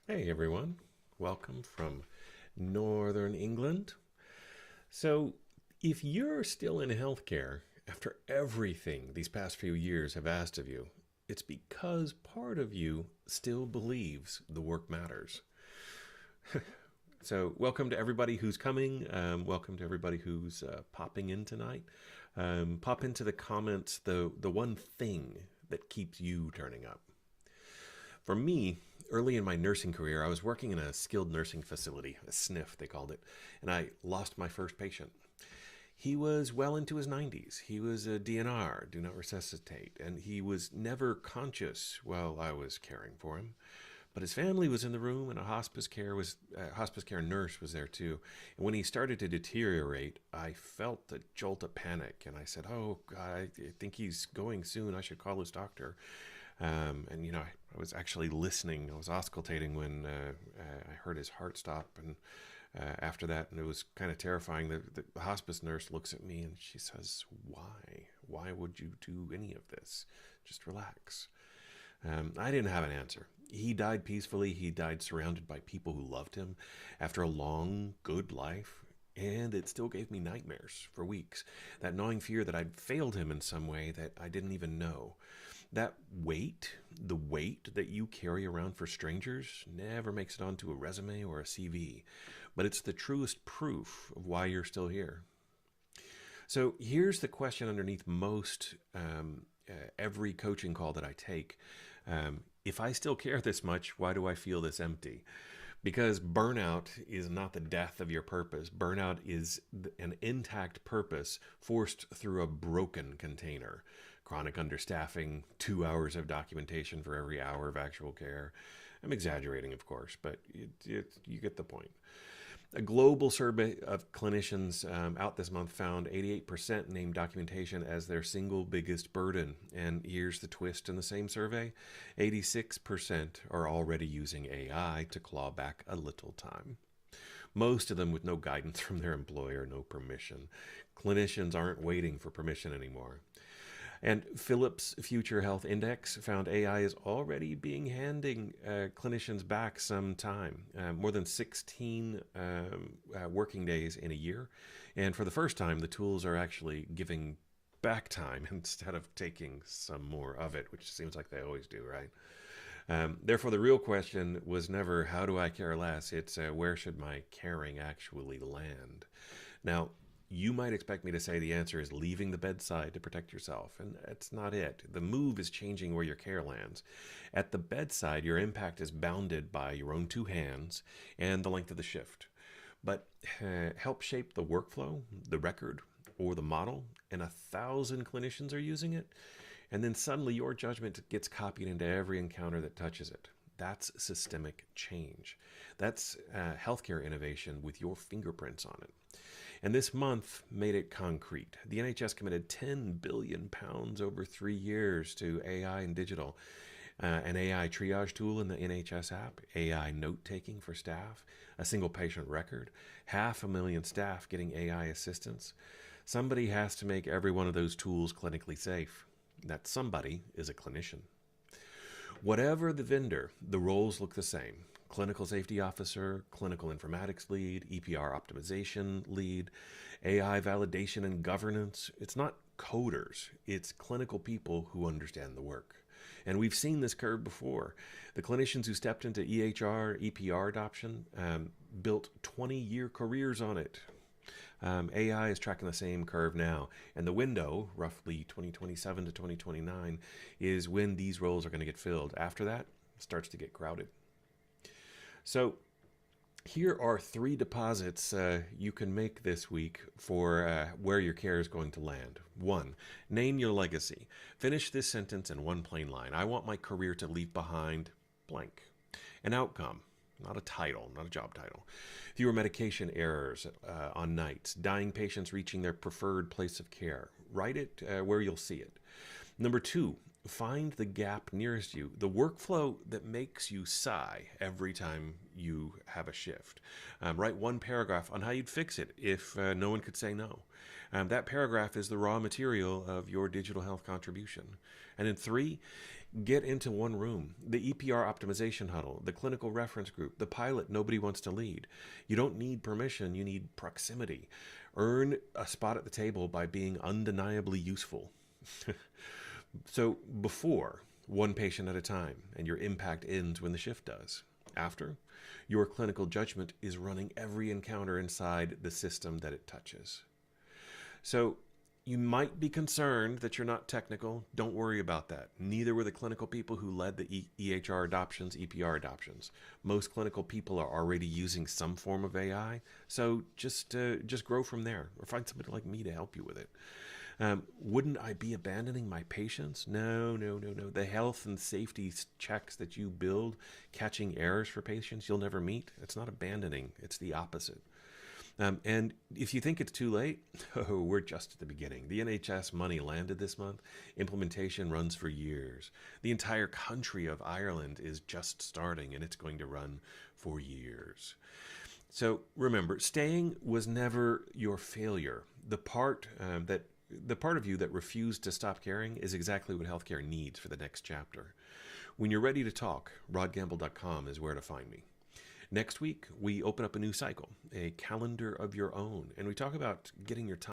Hey everyone, welcome from Northern England. So, if you're still in healthcare after everything these past few years have asked of you, it's because part of you still believes the work matters. So, welcome to everybody who's coming. Welcome to everybody who's popping in tonight. Pop into the comments the one thing that keeps you turning up. For me, early in my nursing career, I was working in a skilled nursing facility, a SNF, they called it, and I lost my first patient. He was well into his 90s. He was a DNR, do not resuscitate, and he was never conscious while I was caring for him. But his family was in the room, and a hospice care nurse was there too. And when he started to deteriorate, I felt a jolt of panic, and I said, "Oh God, I think he's going soon. I should call his doctor." I was actually listening. I was auscultating when I heard his heart stop, and after that, and it was kind of terrifying. The hospice nurse looks at me and she says, "Why? Why would you do any of this? Just relax." I didn't have an answer. He died peacefully. He died surrounded by people who loved him after a long, good life. And it still gave me nightmares for weeks. That gnawing fear that I'd failed him in some way that I didn't even know. That weight, the weight that you carry around for strangers, never makes it onto a resume or a CV. But it's the truest proof of why you're still here. So here's the question underneath most every coaching call that I take. If I still care this much, why do I feel this empty? Because burnout is not the death of your purpose. Burnout is an intact purpose forced through a broken container. Chronic understaffing, 2 hours of documentation for every hour of actual care. I'm exaggerating, of course, but you get the point. A global survey of clinicians out this month found 88% named documentation as their single biggest burden. And here's the twist in the same survey: 86% are already using AI to claw back a little time. Most of them with no guidance from their employer, no permission. Clinicians aren't waiting for permission anymore. And Philips Future Health Index found AI is already being handing clinicians back some time, more than 16 working days in a year. And for the first time, the tools are actually giving back time instead of taking some more of it, which seems like they always do, right? Therefore, the real question was never how do I care less? It's where should my caring actually land? Now, you might expect me to say the answer is leaving the bedside to protect yourself, and that's not it. The move is changing where your care lands. At the bedside, your impact is bounded by your own two hands and the length of the shift. But help shape the workflow, the record, or the model, and 1,000 clinicians are using it, and then suddenly your judgment gets copied into every encounter that touches it. That's systemic change. That's healthcare innovation with your fingerprints on it. And this month made it concrete. The NHS committed £10 billion over 3 years to AI and digital. An AI triage tool in the NHS app, AI note taking for staff, a single patient record, 500,000 staff getting AI assistance. Somebody has to make every one of those tools clinically safe. That somebody is a clinician. Whatever the vendor, the roles look the same: clinical safety officer, clinical informatics lead, EPR optimization lead, AI validation and governance. It's not coders, it's clinical people who understand the work. And we've seen this curve before. The clinicians who stepped into EHR, EPR adoption built 20-year careers on it. AI is tracking the same curve now, and the window, roughly 2027 to 2029, is when these roles are going to get filled. After that, it starts to get crowded. So here are three deposits you can make this week for where your care is going to land. One, name your legacy. Finish this sentence in one plain line. I want my career to leave behind blank. An outcome, not a title, not a job title. Fewer medication errors on nights, dying patients reaching their preferred place of care. Write it where you'll see it. Number two, find the gap nearest you, the workflow that makes you sigh every time you have a shift. Write one paragraph on how you'd fix it if no one could say no. That paragraph is the raw material of your digital health contribution. And then three, get into one room. The EPR optimization huddle, the clinical reference group, the pilot nobody wants to lead. You don't need permission, you need proximity. Earn a spot at the table by being undeniably useful. So before, one patient at a time, and your impact ends when the shift does. After, your clinical judgment is running every encounter inside the system that it touches. So you might be concerned that you're not technical. Don't worry about that. Neither were the clinical people who led the EHR adoptions, EPR adoptions. Most clinical people are already using some form of AI, so just grow from there, or find somebody like me to help you with it. Wouldn't I be abandoning my patients? No, no, no, no. The health and safety checks that you build, catching errors for patients you'll never meet, it's not abandoning. It's the opposite. And if you think it's too late, oh, we're just at the beginning. The NHS money landed this month. Implementation runs for years. The entire country of Ireland is just starting, and it's going to run for years. So remember, staying was never your failure. The part of you that refused to stop caring is exactly what healthcare needs for the next chapter. When you're ready to talk, rodgamble.com is where to find me. Next week, we open up a new cycle, a calendar of your own, and we talk about getting your time